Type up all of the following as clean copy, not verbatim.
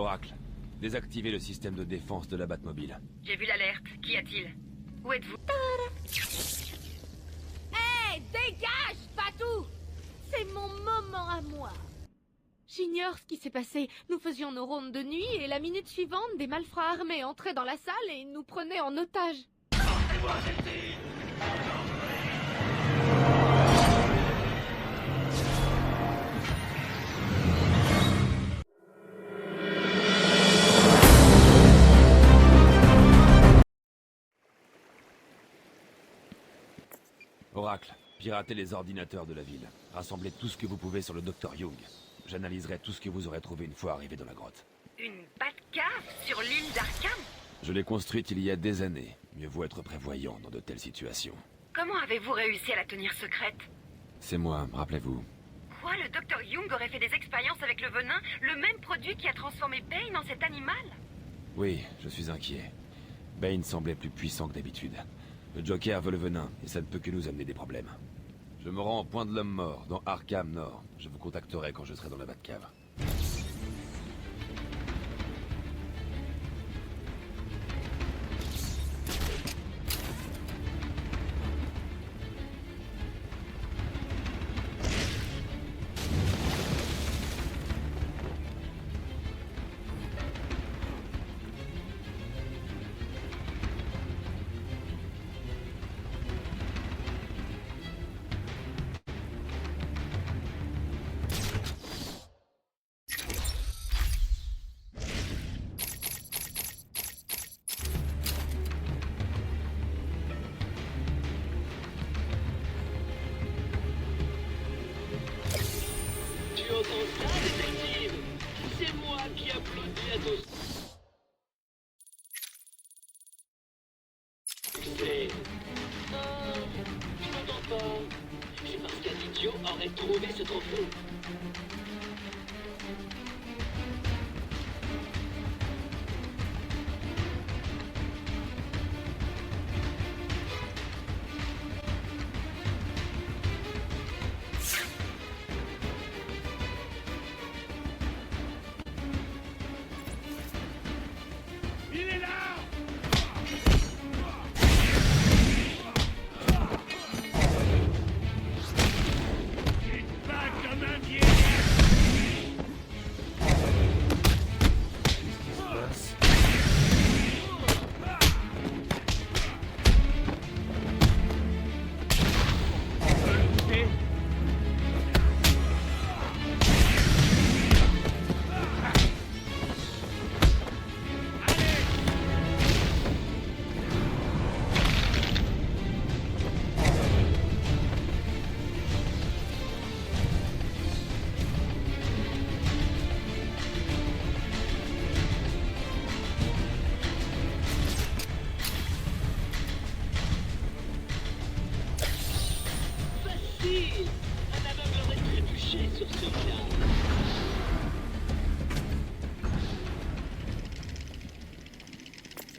Oracle, désactivez le système de défense de la Batmobile. J'ai vu l'alerte. Qu'y a-t-il? Où êtes-vous? Hé, dégage, Fatou! C'est mon moment à moi. J'ignore ce qui s'est passé. Nous faisions nos rondes de nuit et la minute suivante, des malfrats armés entraient dans la salle et nous prenaient en otage. Oracle, piratez les ordinateurs de la ville. Rassemblez tout ce que vous pouvez sur le Dr Young. J'analyserai tout ce que vous aurez trouvé une fois arrivé dans la grotte. Une Batcave sur l'île d'Arkham? Je l'ai construite il y a des années. Mieux vaut être prévoyant dans de telles situations. Comment avez-vous réussi à la tenir secrète? C'est moi, rappelez-vous. Quoi, le Dr Young aurait fait des expériences avec le venin, le même produit qui a transformé Bane en cet animal? Oui, je suis inquiet. Bane semblait plus puissant que d'habitude. Le Joker veut le venin, et ça ne peut que nous amener des problèmes. Je me rends au point de l'homme mort, dans Arkham Nord. Je vous contacterai quand je serai dans la Batcave. Tu entends ça, détective? C'est moi qui applaudis à ton succès. Je m'entends pas. C'est parce qu'un idiot aurait trouvé ce trophée. Facile! Un aveugle aurait trébuché sur ce gars.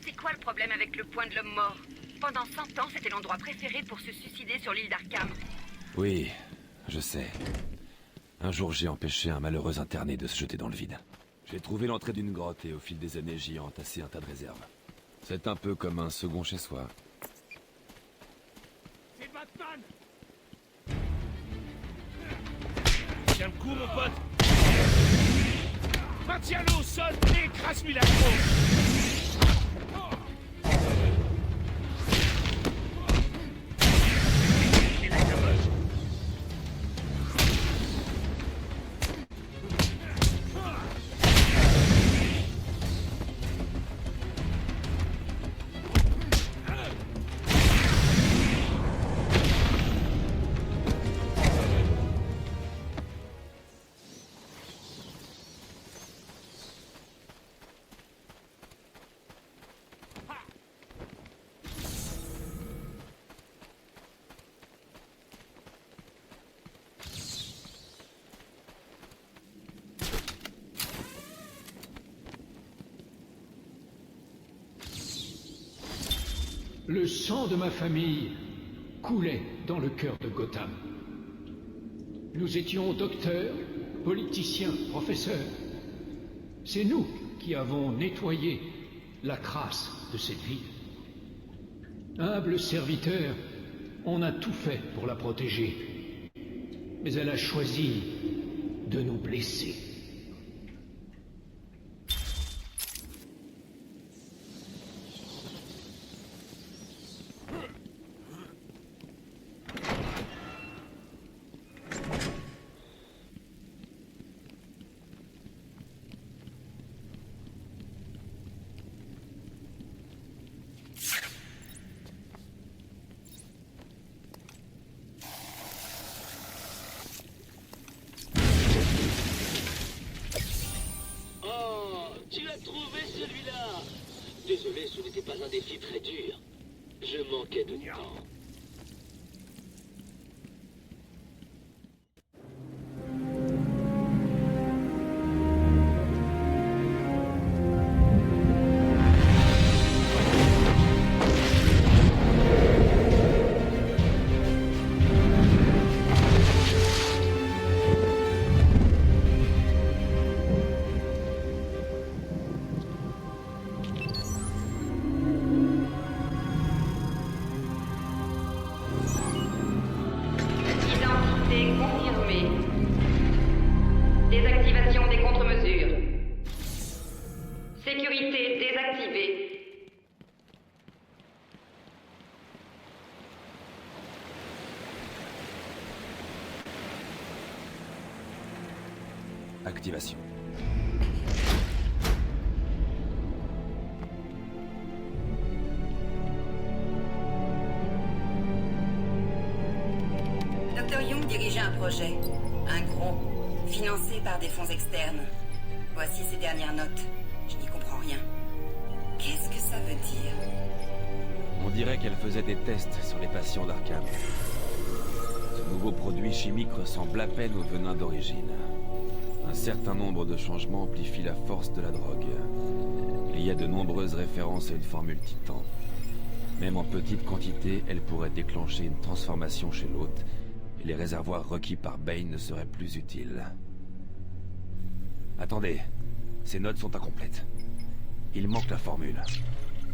C'est quoi le problème avec le point de l'homme mort? Pendant 100 ans, c'était l'endroit préféré pour se suicider sur l'île d'Arkham. Oui, je sais. Un jour, j'ai empêché un malheureux interné de se jeter dans le vide. J'ai trouvé l'entrée d'une grotte et au fil des années, j'y ai entassé un tas de réserves. C'est un peu comme un second chez soi. C'est Batman! Tiens le coup, mon pote! Maintiens-le au sol et écrase-lui la peau! Et la caboche! Le sang de ma famille coulait dans le cœur de Gotham. Nous étions docteurs, politiciens, professeurs. C'est nous qui avons nettoyé la crasse de cette ville. Humble serviteur, on a tout fait pour la protéger. Mais elle a choisi de nous blesser. Tu l'as trouvé celui-là? Désolé, ce n'était pas un défi très dur. Je manquais de temps. Identité confirmée. Désactivation des contre-mesures. Sécurité désactivée. Activation. Dr. Young dirigeait un projet, un gros, financé par des fonds externes. Voici ses dernières notes. Je n'y comprends rien. Qu'est-ce que ça veut dire? On dirait qu'elle faisait des tests sur les patients d'Arkham. Ce nouveau produit chimique ressemble à peine au venin d'origine. Un certain nombre de changements amplifient la force de la drogue. Il y a de nombreuses références à une formule titan. Même en petite quantité, elle pourrait déclencher une transformation chez l'hôte, et les réservoirs requis par Bane ne seraient plus utiles. Attendez, ces notes sont incomplètes. Il manque la formule.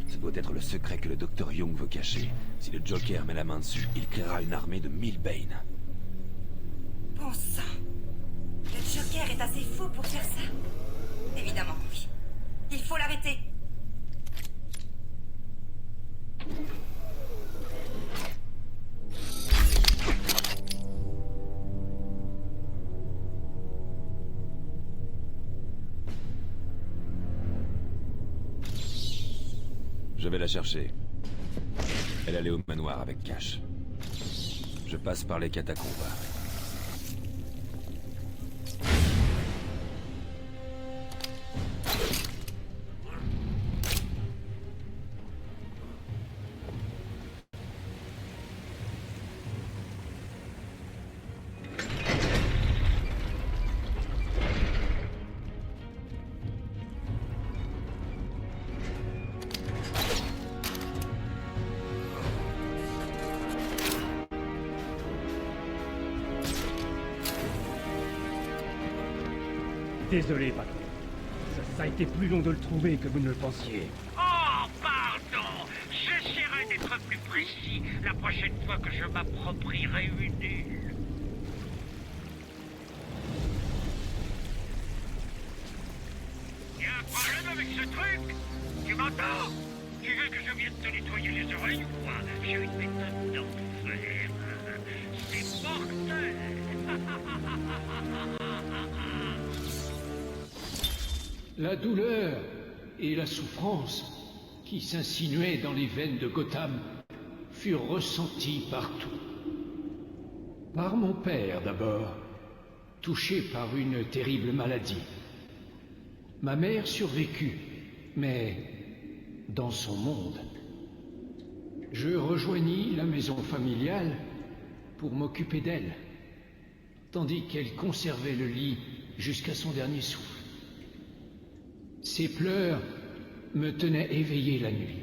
Ce doit être le secret que le Dr. Young veut cacher. Si le Joker met la main dessus, il créera une armée de 1000 Bane. Bon sang. Le Joker est assez fou pour faire ça. Évidemment que oui. Il faut l'arrêter. Je vais la chercher. Elle allait au manoir avec Cash. Je passe par les catacombes. Désolé, patron. Ça a été plus long de le trouver que vous ne le pensiez. Oh, pardon. J'essaierai d'être plus précis la prochaine fois que je m'approprierai une île. Y a un problème avec ce truc? Tu m'entends? Tu veux que je vienne te nettoyer les oreilles ou quoi? J'ai une méthode d'enfer. C'est mortel. La douleur et la souffrance qui s'insinuaient dans les veines de Gotham furent ressenties partout. Par mon père d'abord, touché par une terrible maladie. Ma mère survécut, mais dans son monde. Je rejoignis la maison familiale pour m'occuper d'elle, tandis qu'elle conservait le lit jusqu'à son dernier souffle. Ses pleurs me tenaient éveillé la nuit.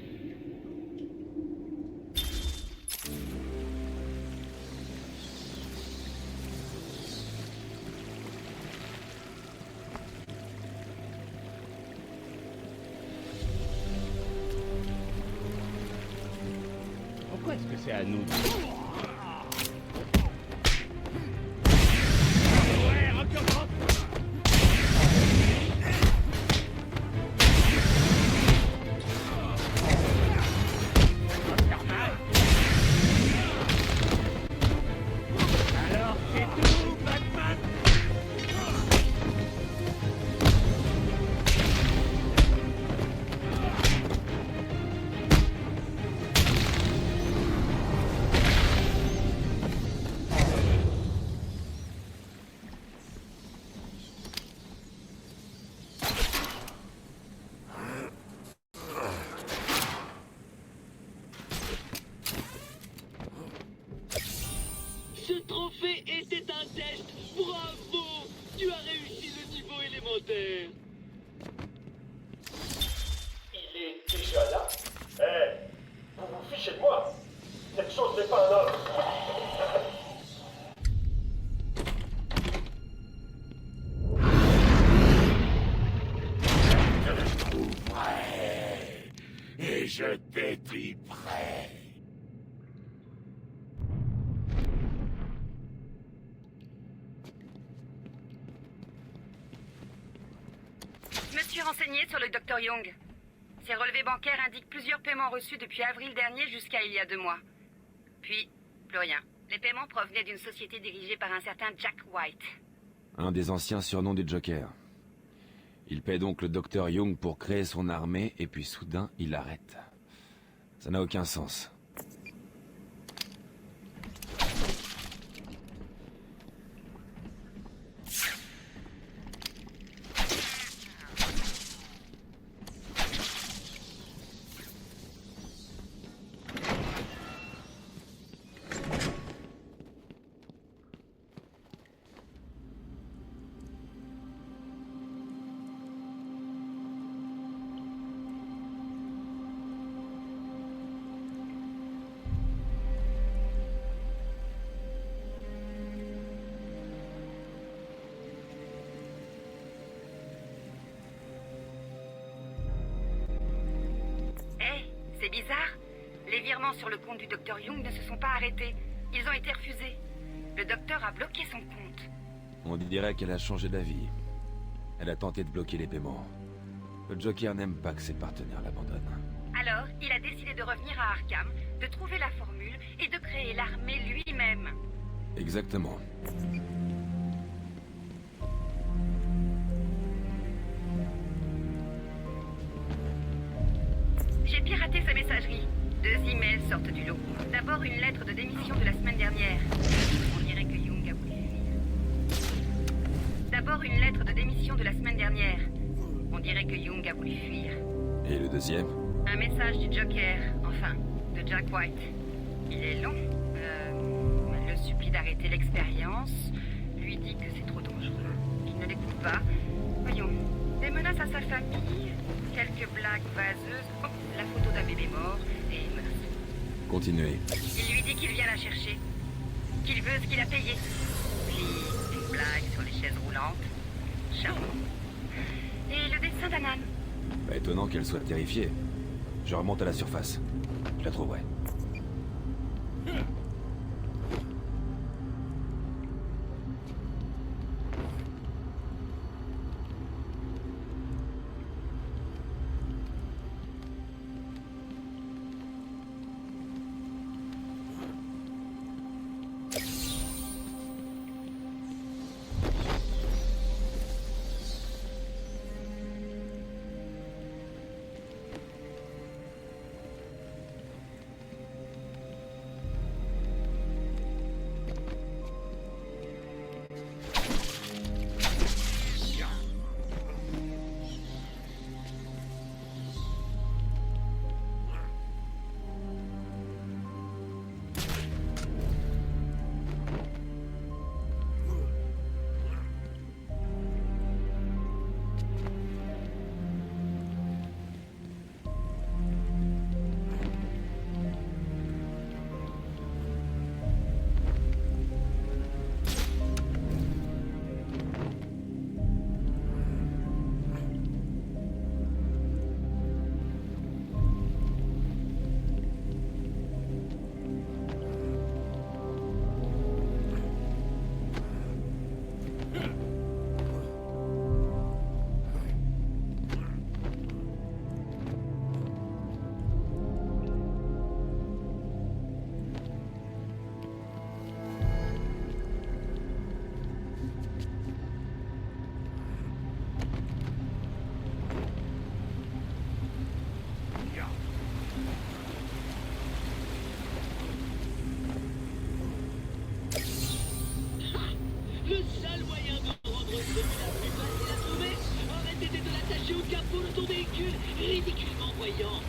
que c'est à nous. Ouais, recommence. Alors, c'est tout, Batman. Ce trophée était un test. Bravo! Tu as réussi le niveau élémentaire. Il est déjà là? Eh, vous vous fichez de moi? Cette chose n'est pas un homme. Je le trouverai et je t'étriperai. Je me suis renseigné sur le Dr Young. Ses relevés bancaires indiquent plusieurs paiements reçus depuis avril dernier jusqu'à il y a 2 mois. Puis, plus rien. Les paiements provenaient d'une société dirigée par un certain Jack White. Un des anciens surnoms du Joker. Il paie donc le Dr Young pour créer son armée, et puis soudain, il arrête. Ça n'a aucun sens. C'est bizarre. Les virements sur le compte du Dr Young ne se sont pas arrêtés. Ils ont été refusés. Le docteur a bloqué son compte. On dirait qu'elle a changé d'avis. Elle a tenté de bloquer les paiements. Le Joker n'aime pas que ses partenaires l'abandonnent. Alors, il a décidé de revenir à Arkham, de trouver la formule et de créer l'armée lui-même. Exactement. J'ai piraté sa messagerie. 2 emails sortent du lot. D'abord une lettre de démission de la semaine dernière. On dirait que Young a voulu fuir. D'abord une lettre de démission de la semaine dernière. On dirait que Young a voulu fuir. Et le deuxième? Un message du Joker, enfin, de Jack White. Il est long. Le supplie d'arrêter l'expérience. Lui dit que c'est trop dangereux. Qu'il ne l'écoute pas. Voyons. Des menaces à sa famille. Quelques blagues vaseuses. Oh, la photo d'un bébé mort. Et une menace. Continuez. Il lui dit qu'il vient la chercher. Qu'il veut ce qu'il a payé. Puis, une blague sur les chaises roulantes. Charmant. Et le dessin d'Anan. Pas étonnant qu'elle soit terrifiée. Je remonte à la surface. Je la trouverai. ridiculement voyant.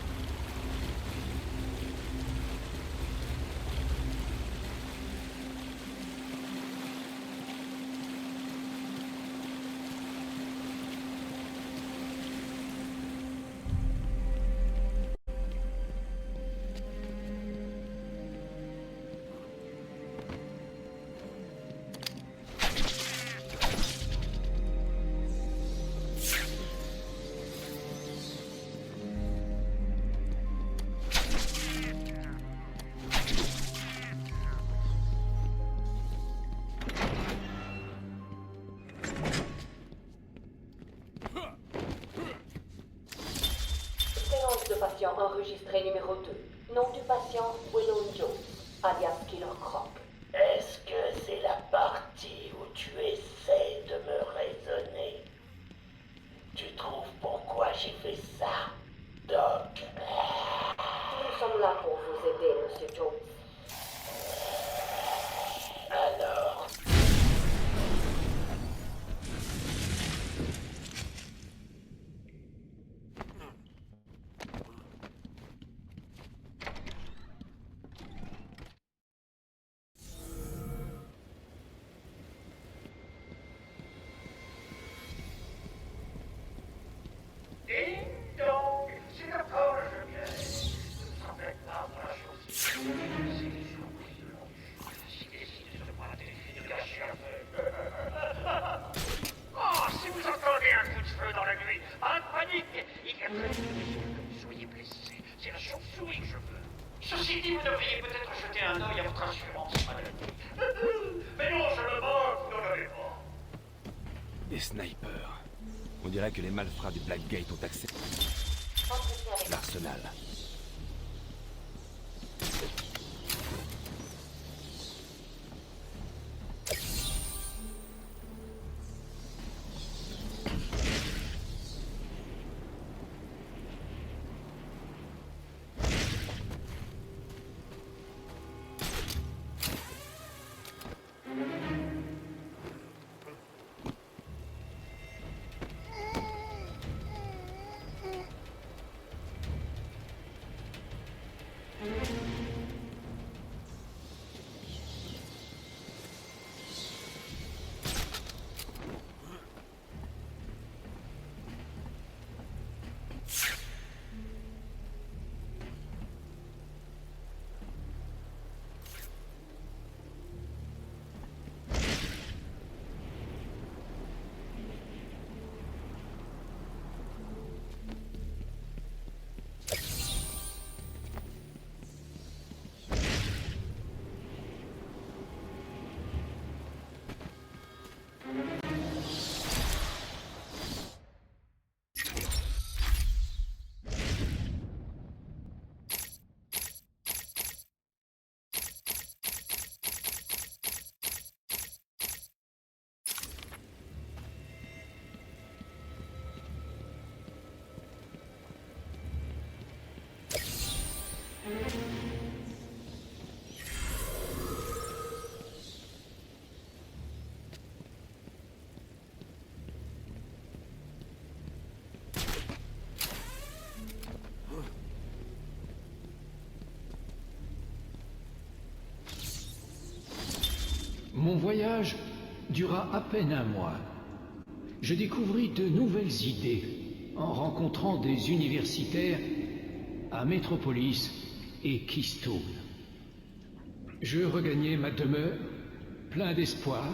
Séance de patient enregistré numéro 2. Nom du patient, Willow Jones, alias Killer Croc. Est-ce que c'est la partie où tu essaies de me raisonner? Tu trouves pourquoi j'ai fait ça, Doc? Nous sommes là pour vous aider, Monsieur Jones. Alors, Donc, c'est d'accord, je viens. Je ne semblais pas pour la chose. C'est les surprises de l'enfant qui décident de moi de gâcher un feu. Oh, si vous entendez un coup de feu dans la nuit, pas de panique. Il y a très peu de raisons que vous soyez blessés. C'est la chauve-souris que je veux. Ceci dit, vous devriez peut-être jeter un œil à votre assurance maladie. Mais non, je me moque, vous n'en avez pas. Des snipers. On dirait que les malfrats du Blackgate ont accès Entretien avec à l'arsenal. Mon voyage dura à peine un mois. Je découvris de nouvelles idées en rencontrant des universitaires à Metropolis et Keystone. Je regagnai ma demeure, plein d'espoir,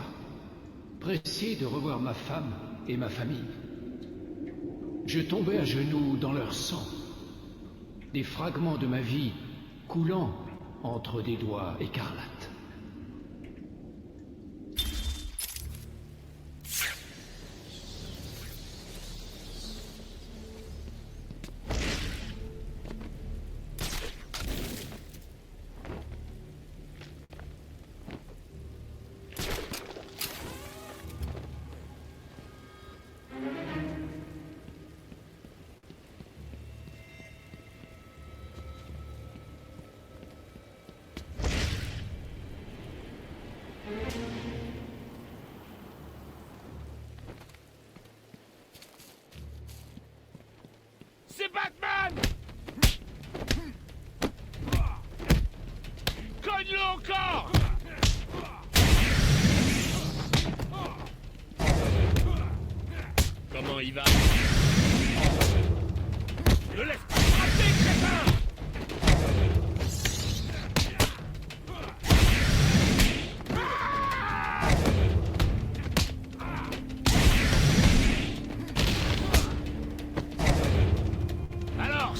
pressé de revoir ma femme et ma famille. Je tombais à genoux dans leur sang, des fragments de ma vie coulant entre des doigts écarlates. Encore! Comment il va? Ne laisse pas frapper, crétin! Alors,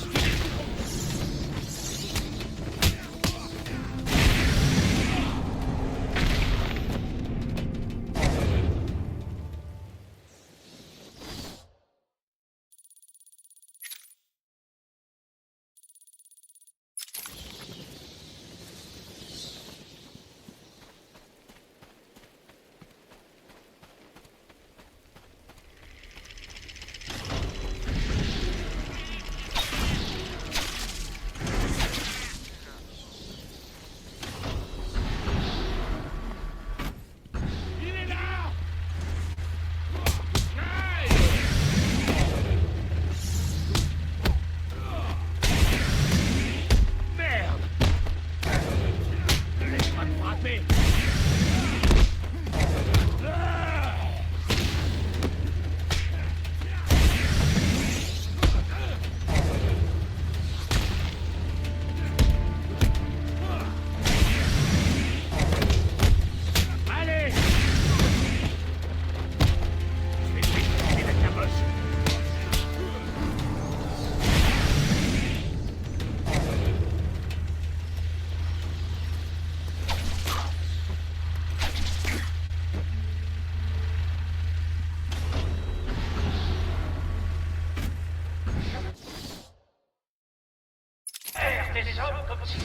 des hommes comme si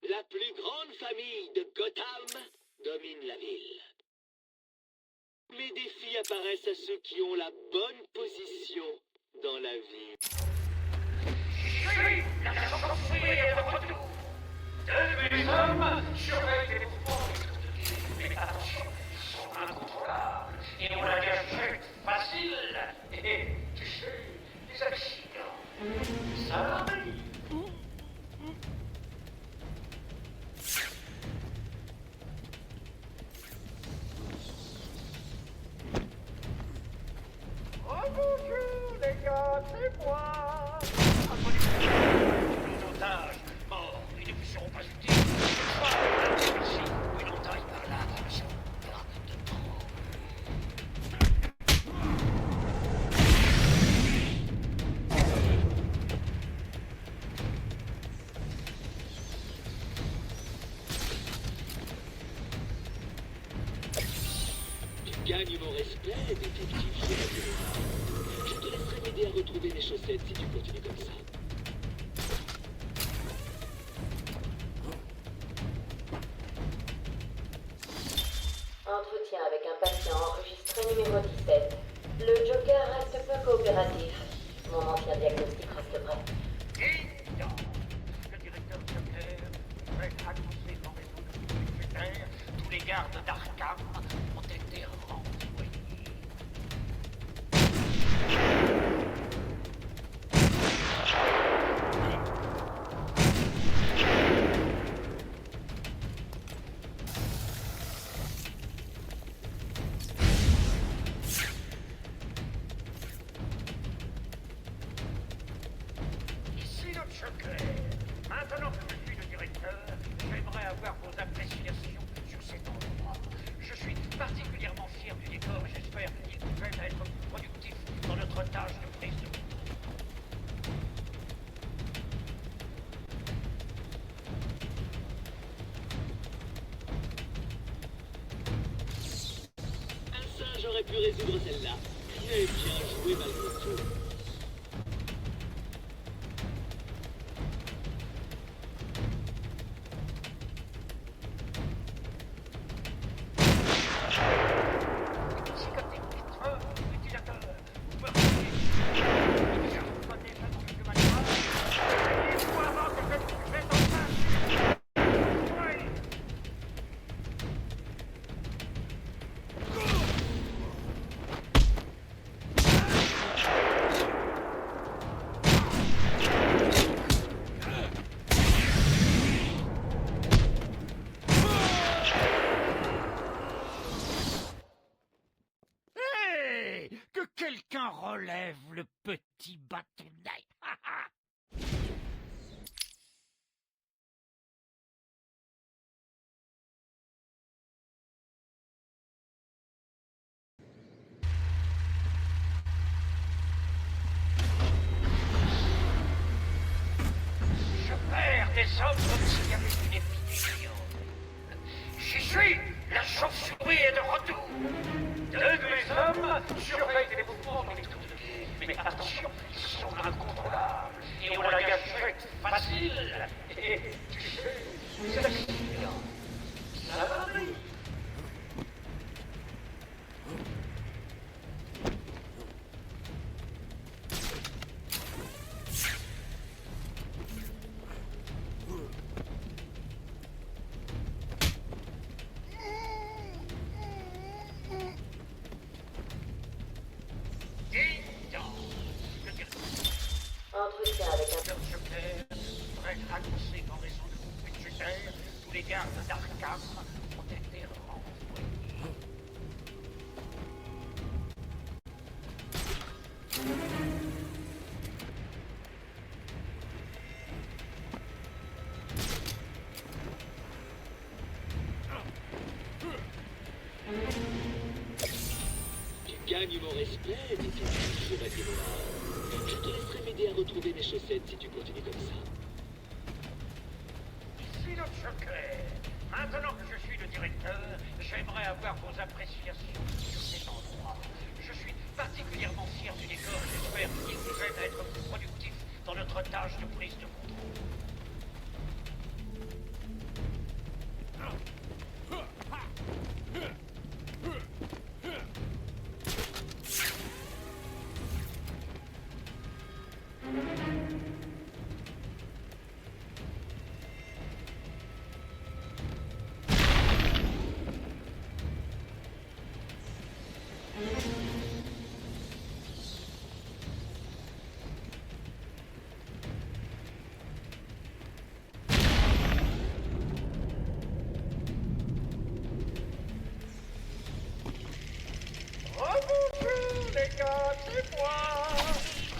La plus grande famille de Gotham domine la ville. Les défis apparaissent à ceux qui ont la bonne position dans la vie. la sorcellerie est votre tour. Deux mes hommes surveillent les mouvements mais attention, ils sont incontrôlables et on la gâchette facile. Et tu sais, les accidents, ça arrive. Oh bonjour les gars, c'est moi. Nos otages morts et ne seront pas utiles. Ici, une entaille par là, sur pas de temps. Tu gagnes mon respect, détective. Je te laisserai m'aider à retrouver mes chaussettes si tu continues comme ça. Entretien avec un patient enregistré numéro 17. Le Joker reste peu coopératif. Mon ancien diagnostic reste vrai. Et donc, le directeur Joker fait annoncer qu'en raison de budgétaire, tous les gardes d'Arkham ont été renvoyés. Ici le Joker. Maintenant que je suis le directeur, j'aimerais avoir vos appréciations sur cet endroit. Je suis particulièrement fier du décor et j'espère qu'il va être productif dans notre tâche de prise de contrôle. Un singe aurait pu résoudre celle-là. Mais bien joué malgré tout. Psychotique, utilisateur, meurtrier. Déjà, prenez le truc de manuel. Allez-vous avant que je ne mette en face. Oui. Que quelqu'un relève le petit bâtonnet. Je perds des hommes comme s'il y avait une épidémie. J'y suis. La chauve-souris est de retour. Deux de mes hommes surveillent les mouvements dans les trous de guet. Mais attention, ils sont incontrôlables. Et on la gâchette facile. Et tu sais, c'est accident. Ça va arriver. Entretien avec un... Joker serait annoncé qu'en raison de coupes budgétaires, tous les gardes d'Arkham ont été renvoyés. Tu gagnes mon respect, dit-il, chevalier noir. Je te laisserai m'aider à retrouver mes chaussettes si tu continues comme ça. Ici le Joker. Maintenant que je suis le directeur, j'aimerais avoir vos appréciations sur cet endroit. Je suis particulièrement fier du décor et j'espère qu'il nous aide à être plus productifs dans notre tâche de prise de contrôle. Rebonjour les gars, c'est moi.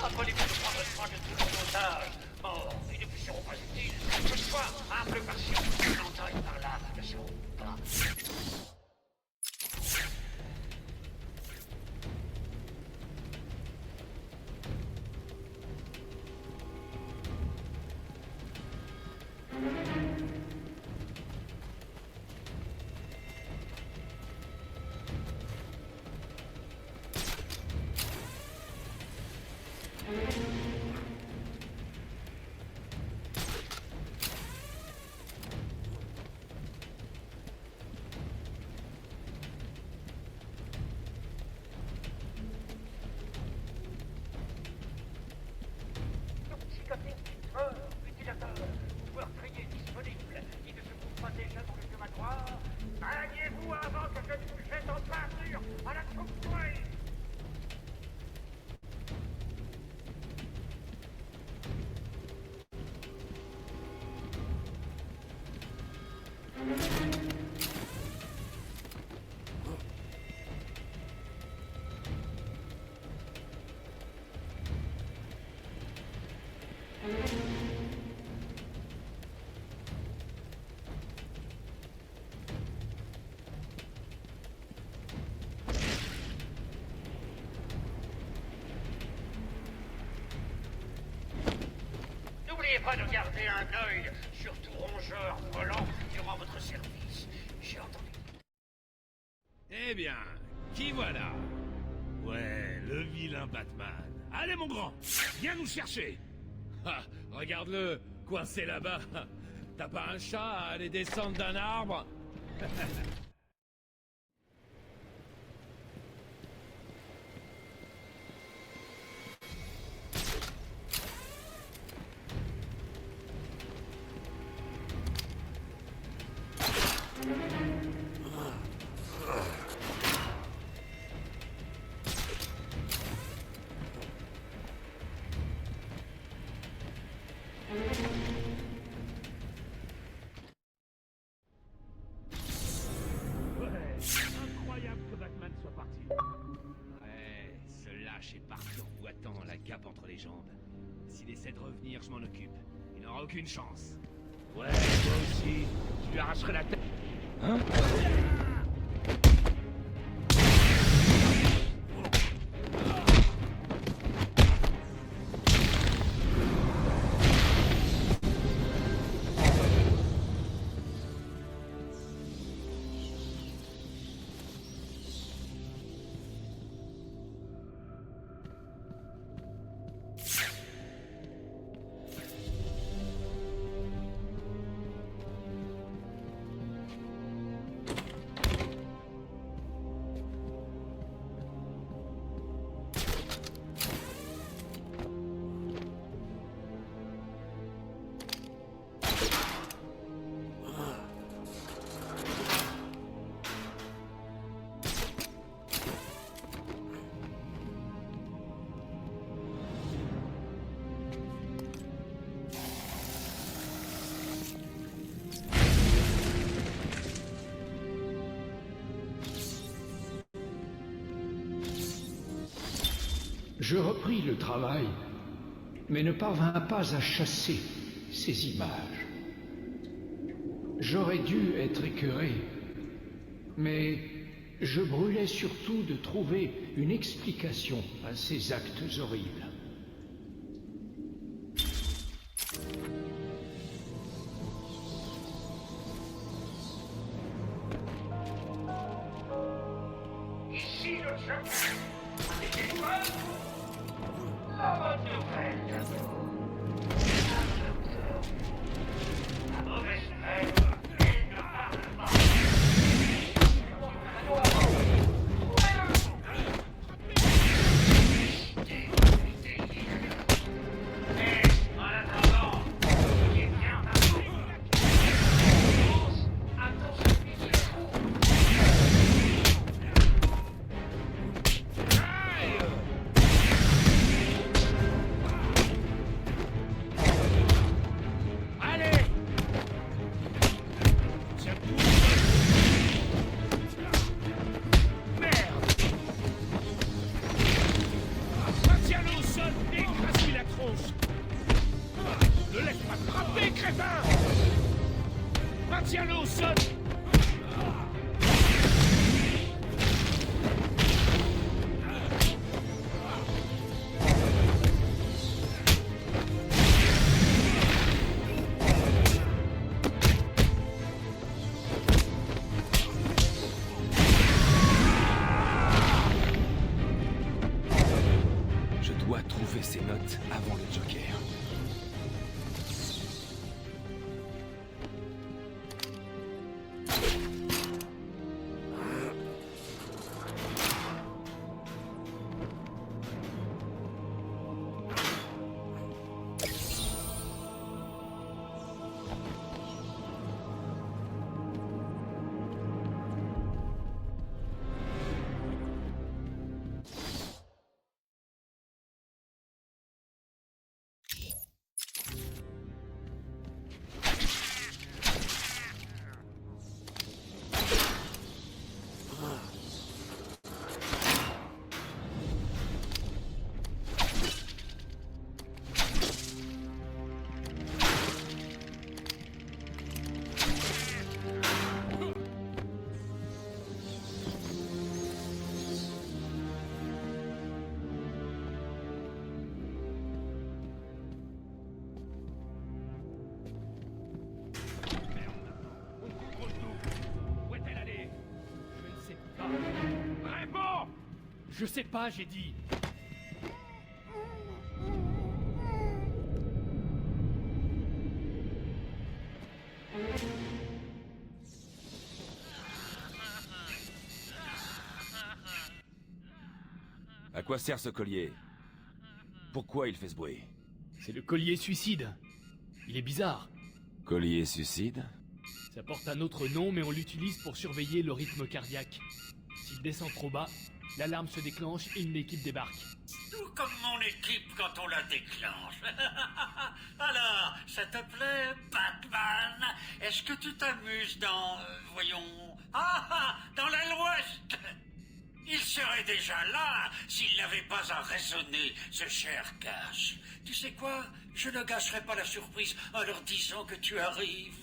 Rappelez-vous de prendre soin de tous nos otages, morts et ne plus seront pas utiles. Ce soir, un peu patient, on entend par là, ne seront pas. Utilisateur, pouvoir trier disponible. Il ne se trouve pas déjà dans le fumatoire. Bagnez-vous avant que je ne vous jette en peinture à la chauve-souris. N'oubliez pas de garder un œil sur tout rongeur volant durant votre service. J'ai entendu. Eh bien, qui voilà? Ouais, le vilain Batman. Allez mon grand, viens nous chercher. Ah, regarde-le, coincé là-bas. T'as pas un chat à aller descendre d'un arbre? Incroyable que Batman soit parti. Ouais, lâché parti en boitant, la cape entre les jambes. S'il essaie de revenir, je m'en occupe. Il n'aura aucune chance. Ouais, toi aussi. Je lui arracherai la tête. Hein? Je repris le travail, mais ne parvins pas à chasser ces images. J'aurais dû être écœuré, mais je brûlais surtout de trouver une explication à ces actes horribles. Ici le Joker. C'est quoi? La bonne nouvelle d'abord. La mauvaise nouvelle, il ne parle pas. Mais en attendant, il est bien partout. Attends, je suis le trou. Allez! Tiens tout. Merde! Maintiens-le au sol et écrase-lui la tronche! Ne laisse pas te frapper, crétin! Maintiens-le au sol! Je dois trouver ces notes avant le Joker. Où est-elle allée? Je ne sais pas. Réponds! Je sais pas, j'ai dit. À quoi sert ce collier? Pourquoi il fait ce bruit? C'est le collier suicide. Il est bizarre. Collier suicide? Ça porte un autre nom, mais on l'utilise pour surveiller le rythme cardiaque. S'il descend trop bas, l'alarme se déclenche et une équipe débarque. Tout comme mon équipe quand on la déclenche. Alors, ça te plaît, Batman? Est-ce que tu t'amuses dans... voyons... dans l'aile ouest? Il serait déjà là s'il n'avait pas à raisonner, ce cher Cash. Tu sais quoi? Je ne gâcherai pas la surprise en leur disant que tu arrives.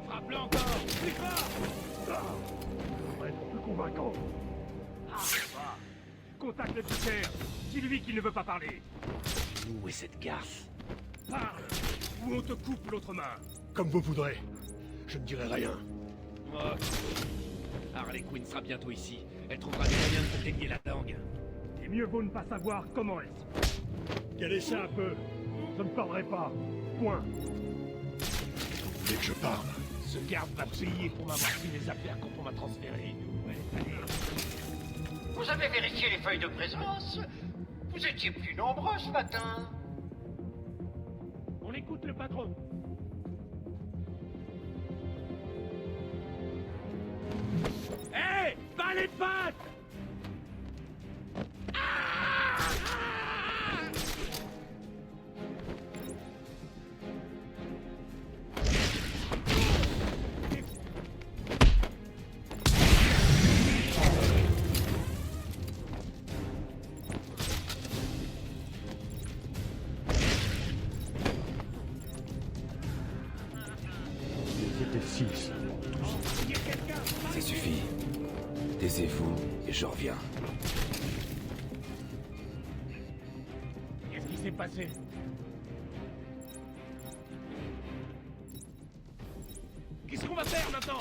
Frappe-le encore! Plus fort! On va être plus convaincant. Contacte le Joker. Dis-lui qu'il ne veut pas parler. Où est cette garce? Parle, ou on te coupe l'autre main. Comme vous voudrez. Je ne dirai rien. Oh. Harley Quinn sera bientôt ici. Elle trouvera des moyens de te délier la langue. Et mieux vaut ne pas savoir comment elle se... Calez ça un peu. Je ne parlerai pas. Point. Dès que je parle. Ce garde va payer pour m'avoir pris les affaires quand on m'a transféré. Ouais, allez. Vous avez vérifié les feuilles de présence? Vous étiez plus nombreux ce matin. On écoute le patron. Hé! Pas les pattes! C'était 6. Ça suffit. Taisez-vous et je reviens. Qu'est-ce qui s'est passé? Qu'est-ce qu'on va faire maintenant?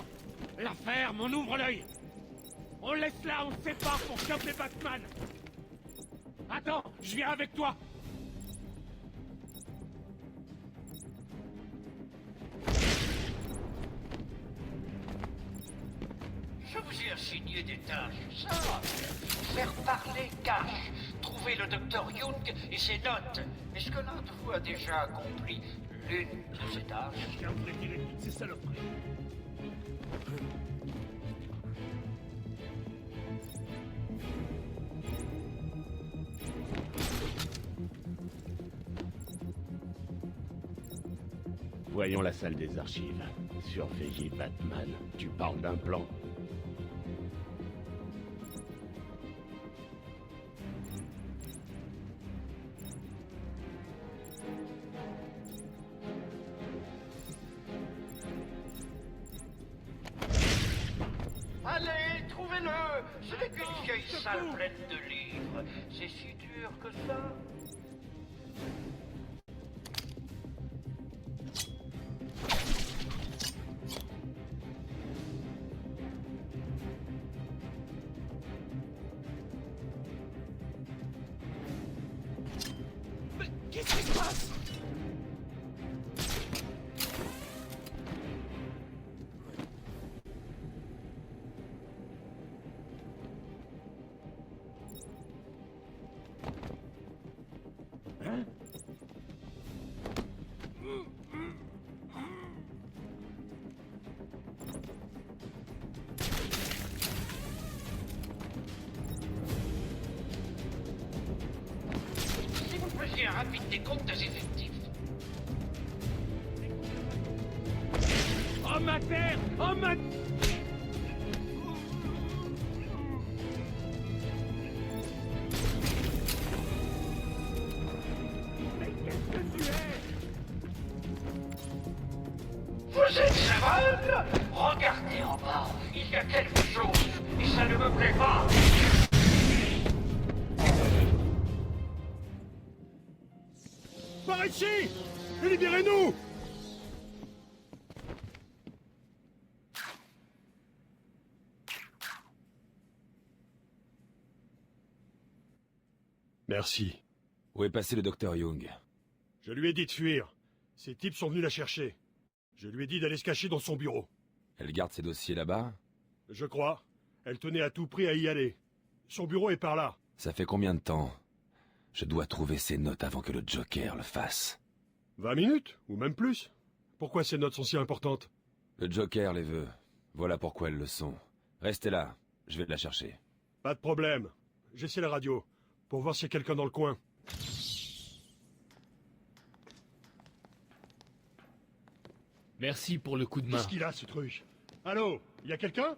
La ferme, on ouvre l'œil. On laisse là, on se sépare pour choper Batman. Attends, je viens avec toi. Je vous ai assigné des tâches, ça. Faire parler Cash, trouver le docteur Young et ses notes. Est-ce que l'un de vous a déjà accompli l'une de ces tâches? Je viens de retirer toutes ces saloperies. Voyons la salle des archives. Surveiller Batman. Tu parles d'un plan. Allez, trouvez-le. Ce n'est qu'une vieille salle pleine de livres. C'est si dur que ça. Qu'est-ce qui se passe? Hein? Si vous faisiez un rapide décompte des effectifs. Oh ma terre! Oh ma... Mais qu'est-ce que tu es? Vous êtes aveugle? Regardez en bas. Il y a quelque chose. Et ça ne me plaît pas. Par ici! Libérez-nous! Merci. Où est passé le docteur Young? Je lui ai dit de fuir. Ces types sont venus la chercher. Je lui ai dit d'aller se cacher dans son bureau. Elle garde ses dossiers là-bas? Je crois. Elle tenait à tout prix à y aller. Son bureau est par là. Ça fait combien de temps? Je dois trouver ces notes avant que le Joker le fasse. 20 minutes, ou même plus. Pourquoi ces notes sont si importantes? Le Joker les veut. Voilà pourquoi elles le sont. Restez là, je vais la chercher. Pas de problème. J'essaie la radio, pour voir s'il y a quelqu'un dans le coin. Merci pour le coup de main. Qu'est-ce qu'il a, ce truc? Allô? Y a quelqu'un?